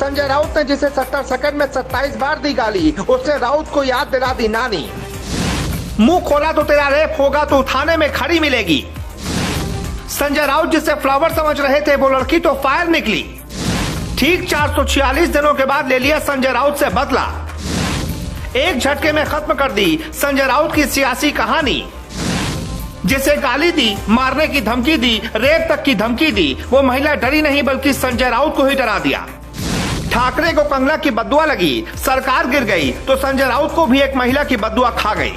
संजय राउत ने जिसे 70 सेकंड में 27 बार दी गाली, उसने राउत को याद दिला दी नानी। मुंह खोला तो तेरा रेप होगा तो थाने में खड़ी मिलेगी। संजय राउत जिसे फ्लावर समझ रहे थे वो लड़की तो फायर निकली। ठीक 446 दिनों के बाद ले लिया संजय राउत से बदला। एक झटके में खत्म कर दी संजय राउत की सियासी कहानी। जिसे गाली दी, मारने की धमकी दी, रेप तक की धमकी दी, वो महिला डरी नहीं बल्कि संजय राउत को ही डरा दिया। ठाकरे को कंगना की बद्दुआ लगी, सरकार गिर गई तो संजय राउत को भी एक महिला की बद्दुआ खा गई।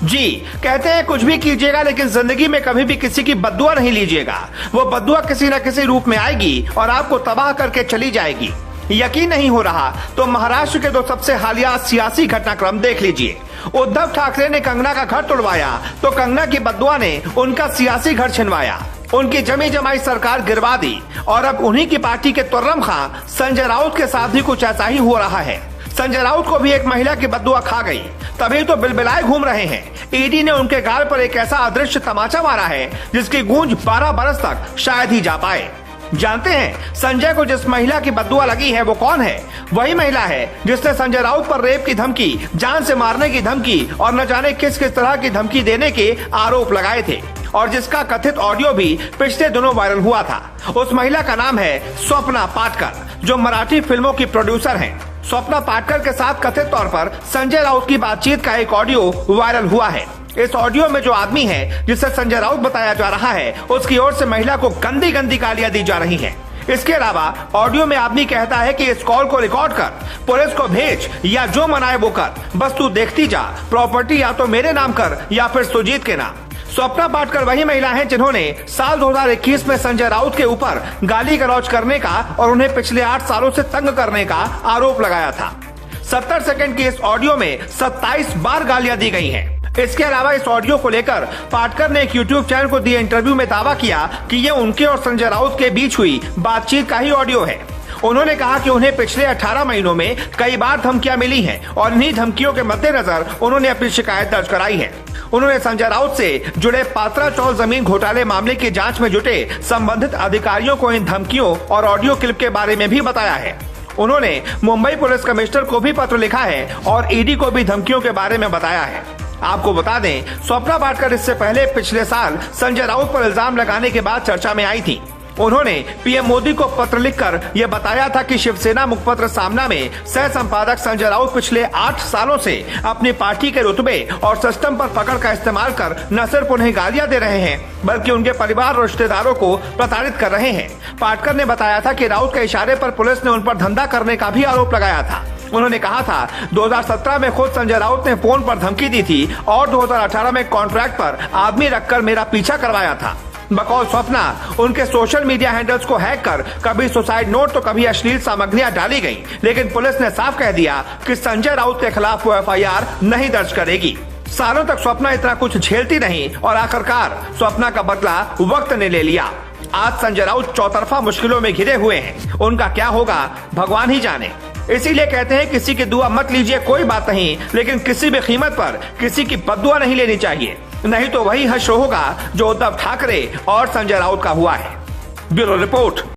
जी कहते हैं कुछ भी कीजिएगा लेकिन जिंदगी में कभी भी किसी की बद्दुआ नहीं लीजिएगा। वो बद्दुआ किसी न किसी रूप में आएगी और आपको तबाह करके चली जाएगी। यकीन नहीं हो रहा तो महाराष्ट्र के दो सबसे हालिया सियासी घटनाक्रम देख लीजिए। उद्धव ठाकरे ने कंगना का घर तोड़वाया तो कंगना की बद्दुआ ने उनका सियासी घर छिनवाया, उनकी जमी जमाई सरकार गिरवा दी और अब उन्हीं की पार्टी के तुर्रम खां संजय राउत के साथ भी कुछ ऐसा ही हो रहा है। संजय राउत को भी एक महिला की बद्दुआ खा गई, तभी तो बिलबिलाए घूम रहे हैं। ईडी ने उनके गाल पर एक ऐसा अदृश्य तमाचा मारा है जिसकी गूंज 12 बरस तक शायद ही जा पाए। जानते हैं संजय को जिस महिला की बद्दुआ लगी है वो कौन है? वही महिला है जिसने संजय राउत पर रेप की धमकी, जान से मारने की धमकी और न जाने किस किस तरह की धमकी देने के आरोप लगाए थे और जिसका कथित ऑडियो भी पिछले दिनों वायरल हुआ था। उस महिला का नाम है स्वप्ना पाटकर, जो मराठी फिल्मों की प्रोड्यूसर हैं। स्वप्ना पाटकर के साथ कथित तौर पर संजय राउत की बातचीत का एक ऑडियो वायरल हुआ है। इस ऑडियो में जो आदमी है जिसे संजय राउत बताया जा रहा है, उसकी ओर से महिला को गंदी गंदी गालियां दी जा रही हैं। इसके अलावा ऑडियो में आदमी कहता है कि इस कॉल को रिकॉर्ड कर, पुलिस को भेज या जो मनाए वो कर, बस तू देखती जा, प्रॉपर्टी या तो मेरे नाम कर या फिर सुजीत के नाम। स्वप्ना पाटकर वही महिला हैं जिन्होंने साल 2021 में संजय राउत के ऊपर गाली गलौज करने का और उन्हें पिछले 8 सालों से तंग करने का आरोप लगाया था। 70 सेकंड की इस ऑडियो में 27 बार गालियां दी गई हैं। इसके अलावा इस ऑडियो को लेकर पाटकर ने एक यूट्यूब चैनल को दिए इंटरव्यू में दावा किया कि ये उनके और संजय राउत के बीच हुई बातचीत का ही ऑडियो है। उन्होंने कहा कि उन्हें पिछले 18 महीनों में कई बार धमकियां मिली हैं और इन्हीं धमकियों के मद्देनजर उन्होंने अपनी शिकायत दर्ज कराई है। उन्होंने संजय राउत से जुड़े पात्रा चौल जमीन घोटाले मामले की जांच में जुटे संबंधित अधिकारियों को इन धमकियों और ऑडियो क्लिप के बारे में भी बताया है। उन्होंने मुंबई पुलिस कमिश्नर को भी पत्र लिखा है और ईडी को भी धमकियों के बारे में बताया है। आपको बता दें, स्वप्ना पाटकर इससे पहले पिछले साल संजय राउत पर इल्जाम लगाने के बाद चर्चा में आई थी। उन्होंने पीएम मोदी को पत्र लिखकर यह बताया था कि शिवसेना मुखपत्र सामना में सह संपादक संजय राउत पिछले 8 सालों से अपनी पार्टी के रुतबे और सिस्टम पर पकड़ का इस्तेमाल कर न सिर्फ उन्हें गालियां दे रहे हैं बल्कि उनके परिवार और रिश्तेदारों को प्रताड़ित कर रहे हैं। पाटकर ने बताया था कि राउत के इशारे पर पुलिस ने उन पर धंधा करने का भी आरोप लगाया था। उन्होंने कहा था 2017 में खुद संजय राउत ने फोन पर धमकी दी थी और 2018 में कॉन्ट्रैक्ट पर आदमी रखकर मेरा पीछा करवाया था। बकौल स्वप्ना उनके सोशल मीडिया हैंडल्स को हैक कर कभी सुसाइड नोट तो कभी अश्लील सामग्रियां डाली गई, लेकिन पुलिस ने साफ कह दिया कि संजय राउत के खिलाफ वो FIR नहीं दर्ज करेगी। सालों तक स्वप्ना इतना कुछ झेलती नहीं और आखिरकार स्वप्ना का बदला वक्त ने ले लिया। आज संजय राउत चौतरफा मुश्किलों में घिरे हुए हैं। उनका क्या होगा भगवान ही जाने। इसीलिए कहते हैं किसी की दुआ मत लीजिए, कोई बात नहीं, लेकिन किसी भी कीमत पर किसी की बद्दुआ नहीं लेनी चाहिए, नहीं तो वही हश्र होगा जो उद्धव ठाकरे और संजय राउत का हुआ है। Bureau report.